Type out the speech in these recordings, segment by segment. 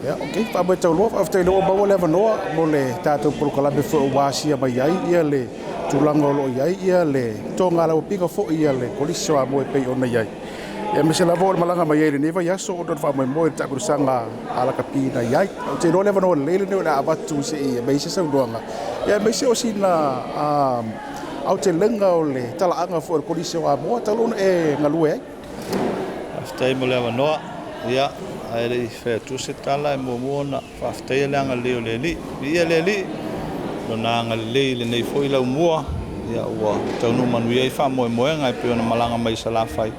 Ya, okay. Pa mai tau loa, after lo ba wala vanoa mo le tatou prokalabe fo wasia mai ai ia le tulanga lo ai ia le tonga la pika fo ia le kolisio a mo pe ona ai. Ya me se la vol malanga mai ai ne va ya so do fa mai mo ta kurusanga ala kapina ai. O te lo le vanoa le ne na abatu se ia me se sa doanga. Ya me se o sina au te lenga o le talaanga fo kolisio a mo talon e ngalue ai. After mo le vanoa ia ai le fe tu se tala mo na fafte le anga le li ia le li no na anga le nei foi la mo ia wa tau no manu ia fa mo ngai pe na malanga mai sala fai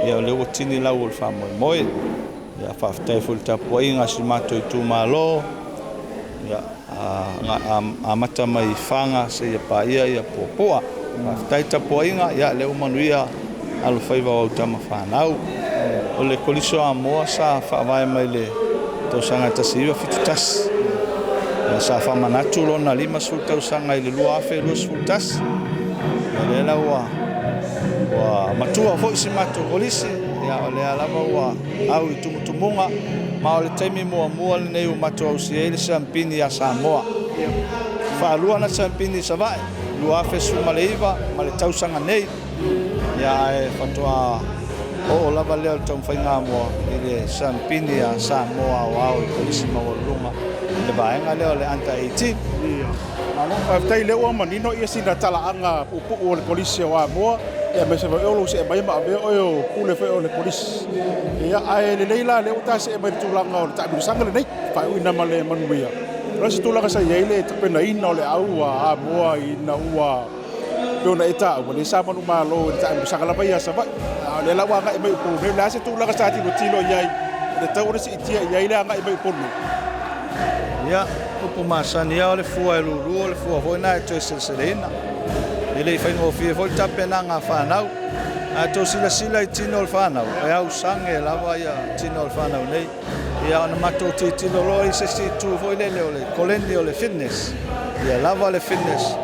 ia le o tini la o fa mo ia fafte ful ta poinga si mato tu malo ia a mata mai fanga se ia pa ia popoa fafte ta poinga ia le o manu ia al fai va o tama fa nau o le koliso a moa sa fa vai mai le to sanga ta siwa fitutas sa fa manatu lo na lima su tau sanga i le lua fe lo sultas le la wa matua fo si mato kolisi ya le ala wa au tumutumunga ma le taimi mo le nei mato au si ele sampini ya Samoa fa lua na sampini sa vai lua fe su maleiva ma le tau sanga nei ya e fatoa o lava leo tau whainga mua i le sampini a Samoa o au i polisi mawalunga le vaenga leo le anta 18 Ano tai leo o manino ia sina talaanga upu o le polisi o Samoa ia me se vai olo se mai ma ave o pule fe o le polisi ia ai le leila le uta se mai tulanga o tabu sanga le nei fa ina male manuia rasi tulanga sa ia le tapena ina o le au a Samoa ina ua dona eta o le sa manu malo tabu sanga la ia sa vai le la wa ngai mai ko me la se tu la sa ti tilo yai le tau re si tia yai la ngai mai ko ya upu masania le fua le fua foi na to selena ile fa ngo fi foi tapena nga fa nau a to sila tino fa nau e au sange la va ya tino fa nau nei ya na mato tino lo i se tu foi le kolendi o le fitness ya lava le fitness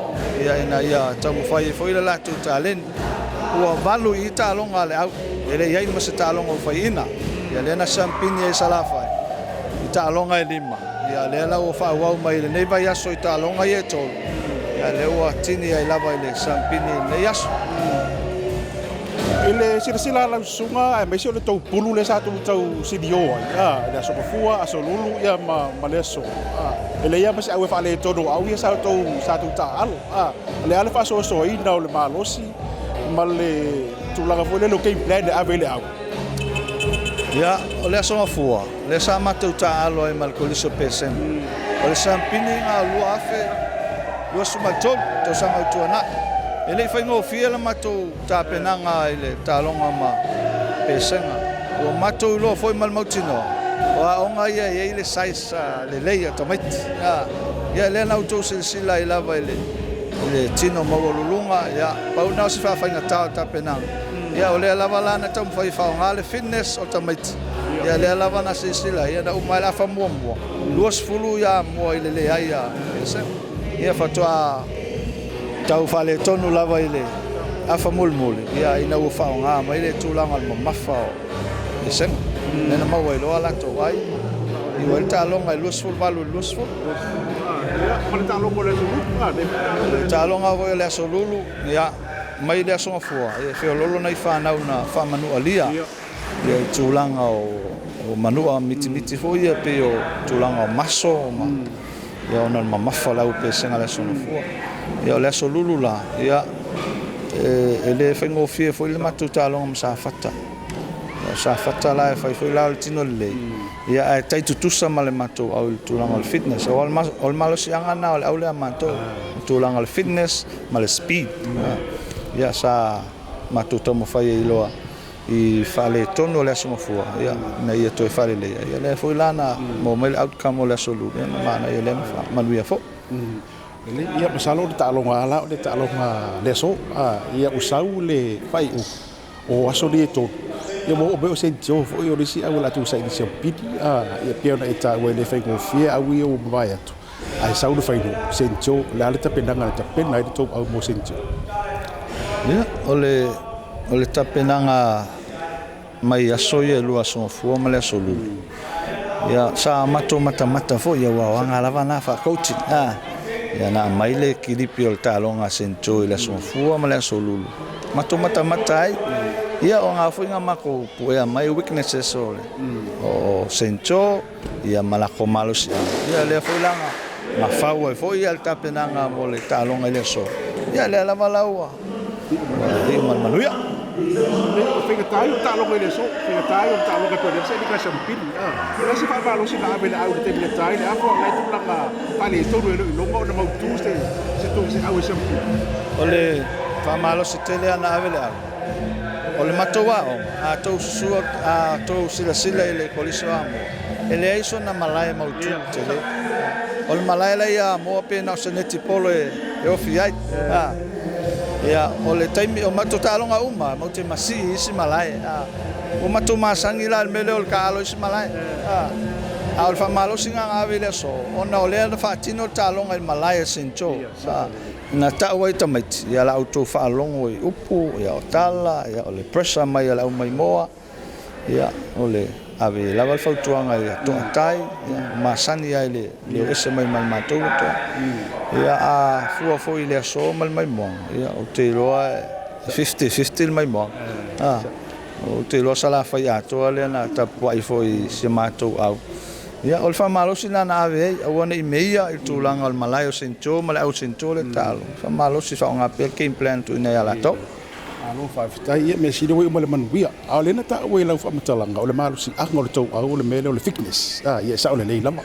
ya ina ya tamu foi la tu talent ua valu i talonga le au ele ia ma se talonga o faina ia le na champini e salafa i talonga e lima ia le la o fa wa mai le nei vai aso i talonga e to ia le ua tini ai lava le champini le aso ele sila la sunga e me se le tau pulu le sa tu tau sidio ia le so fua aso lulu ia ma leso ele ia ma se au fa le todo au ia sa tu ta alo le ale fa so ina o le malosi male tulanga fo le lo game plan avele au ya o le so fua le sa matu ta alo e mal koliso pesen o le sampini nga lua afe lua sumatol to sanga tuana ele fa ngo fiela matu ta penanga ile talonga ma pesenga o matu lo foi mal mautino o nga ia ile size le leia tomit ya le na auto sila ila vai le tino mawalulunga ya pauna se fa fainga ta penang ya ole lava lana tam fai fa ngale fitness o tamait ya le lava na sila ya na umala fa mo luas fulu ya mo ile le ya ese ya fatwa tau fale tonu lava ile afa mulmul ya ina u fa nga ma ile tulanga mo mafa ese nena mawelo ala to ai i welta longa luas ful valu luas ful talonga vo le solulu ya mai le so fua e fe lolo nei fa na una fa manu alia ia tulanga o manua miti fo ia pe o tulanga maso ma ia ona mafa la pe senga le so fua ia le solulu la ia ele fe ngo fie fo le matu talonga sa fata la fa fo la tino le ia ai tai tutusa male mato au tulanga al fitness o malo sianga na au le mato tulanga al fitness male speed ia sa mato tomo fai i loa i fale tono le so fua ia na ia to fale le ia le fo lana mo mel outcome o le solu ia mana ia le manuia fo ia masalo de talonga ala de talonga le so ia usau le fai o aso le to ia mo o se jo fo yo risi au la tu sai di se piti ia piona eta we le fai go fia au ia o vai atu ai sau de fai no se jo la le tapenanga ta pena i to au mo se jo ia ole tapenanga mai aso ia lua so fo male solu ia sa mato mata fo ia wa nga lava na fa coaching ia na mai le kilipi o le talonga Central le sofua ma le solulu mato mata ai ia o nga fuinga mako pu ia mai weaknesses o Central ia malako malos ia le fuilanga ma fau e foi al tapenanga mo le talonga le so ia le lava laua ia manuia Fica tayo talo ko ileso, fica tayo talo ko pwede sa edukasyon pin. Wala si pabalo si nabi na awit tayo tayo. Ako na ito lang tali ito no na mau Tuesday sa Tuesday awit sa pin. Ole pamalo si tele na avele a. Ole matoa o a to su a to sila ile kolisio amo. Ele iso na malaya mau tele. Ole malaya la ia mo pe na seneti polo e ofiai. Ya ole taimi o mato talonga uma mo te masi isi malai o mato masangi la mele ol kalo isi malai al famalo singa avile so ona ole na fatino talonga malai Central sa na ta wai tamait ya la auto fa longo upu ya tala ya ole pressure mai la mai moa ya ole ave lava fautuanga ya to tai masani ya le ese mai mal mato to ya a fo ile so mal mai mo ya o te loa 50 mai mo o te loa sala fa ya to le na ta poi foi se mato au ya ol fa malo sina na ave ona meia il tulanga al malayo Central mal au Central le talo fa malo si fa nga per game plan tu ina ya la to alo fa fita ia me si we mo le manuia a le na ta we la fa matalanga o le malo si a ngol to o le mele o le fitness ia sa o le lama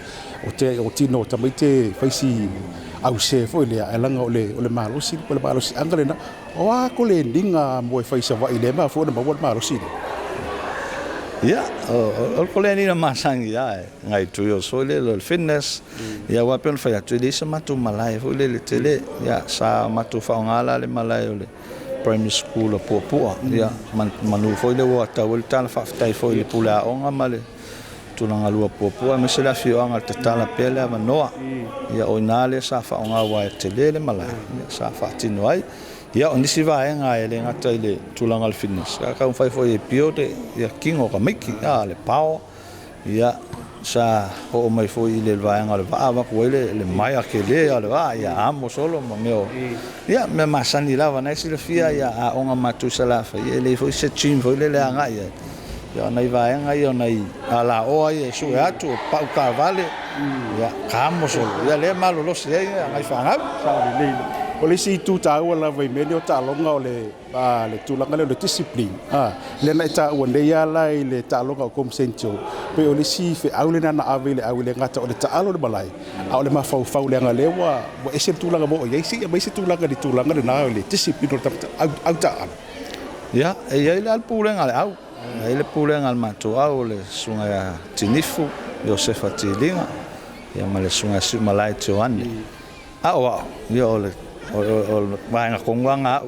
o tino ta mai te faisi au se fo le a langa o le malo si o le malo si angale na o a ko le ndinga mo faisa wa ile ma fo na mo malo si ya o ko le ni na masangi ya ngai tu yo so le fitness ya wa pe fa ya tu le sa matu malai fo le tele ya sa matu fa ngala le malai o le primary school o Puapua ia manu foi le wa ta wel tala fa tai foi le pula onga male tulanga lua Puapua me se la fio anga te tala pele manoa ia o nale sa fa onga wa telele mala sa fa tino ai ia o nisi va nga ele ngata ile tulanga al fitness ka fai foi pio te ia kingo ka miki le pao ia sa o mai foi le vai nga le va ko le mai ke le va ia amo solo mo ia me masani lava na sila fia ia a onga matu sala fa ia le foi se chim foi le nga ia nei vai nga ia nei ala o ia su atu pa ka vale ia amo solo ia le malo lo se ia ngai fa nga sa le o le si tu ta o la vai mele o ta longa o le tulanga le discipline le na ta o ne ya la le ta longa o kom Central pe o le si fe au le na avele au le ngata o le ta alo le balai au le mafau le nga le wa e se tulanga mo ye si mai se tulanga di tulanga le na le discipline o ta au ta ya e ia le al pulenga le au ele pulenga al mato au le sunga ya tinifu Josefa Tilinga ya male sunga si malai tuani wa yo le o vai nga kongwanga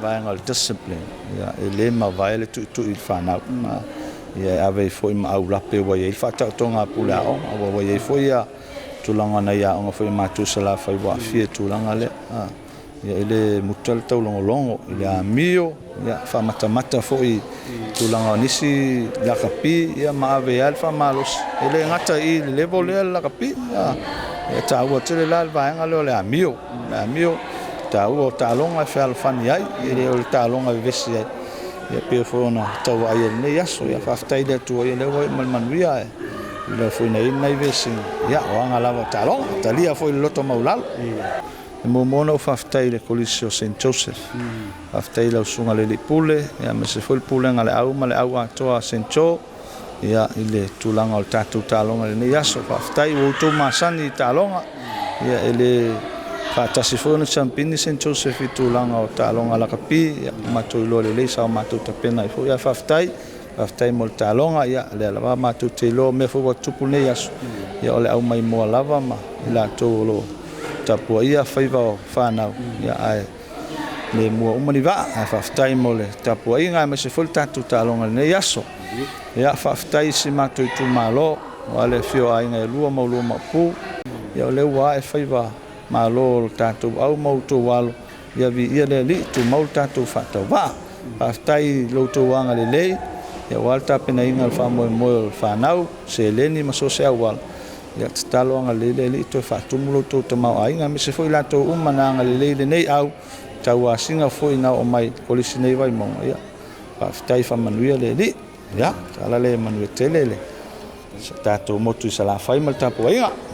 vai nga discipline ya ele ma vai le tu il fana ya ave foi ma au lape wa ye fa ta tonga pula o wa ye foi ya tulanga na ya nga foi ma tu sala foi wa fie tulanga le ya ele mutal tau longo ile amio ya fa mata foi tulanga nisi la kapi ya ma ave alfa malos ele ngata i level la kapi ya ta wa tele la vai nga le amio ta o talonga fa alfani ai ele o talonga vesi ai ya pe fona tawa ai ne yaso ya fa taida tu ele o manuia le foi nei vesi ya o nga lava talonga talia foi loto maulal mo mono fa taida colisio St Joseph fa taida sunga le pule ya me se foi pule nga le au ato Central ya ile tulanga o tatu talonga le yaso fa taida o to masani talonga ya ele fa tasifona champini St Joseph tulanga o talonga la kapi matu lo le sa matu tapena fo ya faftai mo talonga ya le lava matu te lo me fo tupune ya ole au mai mo lava ma la to lo tapu ia faiva fana ya ai le mo umaniva faftai mo le tapu ia me se fo tatu talonga ne yaso ya faftai si matu tu malo wale fio ai ngai lua mo pu ya le wa faiva malo tatu au mau to walo ya vi ia le li tu mau tatu fa to va pastai lo to wanga le ia wal tapenainga le faamoemoe o le fanau se leni ma so se awal ia tatalo anga leleli to faatumu lo to tamauaiga me se foi latou uma na anga lelei nei au tauasiga foi na o mai polisi nei vai mo ia faafetai faamanuia leli ia tala le manuia tele le sa tatou motu i sa lafai ma le tapuaiga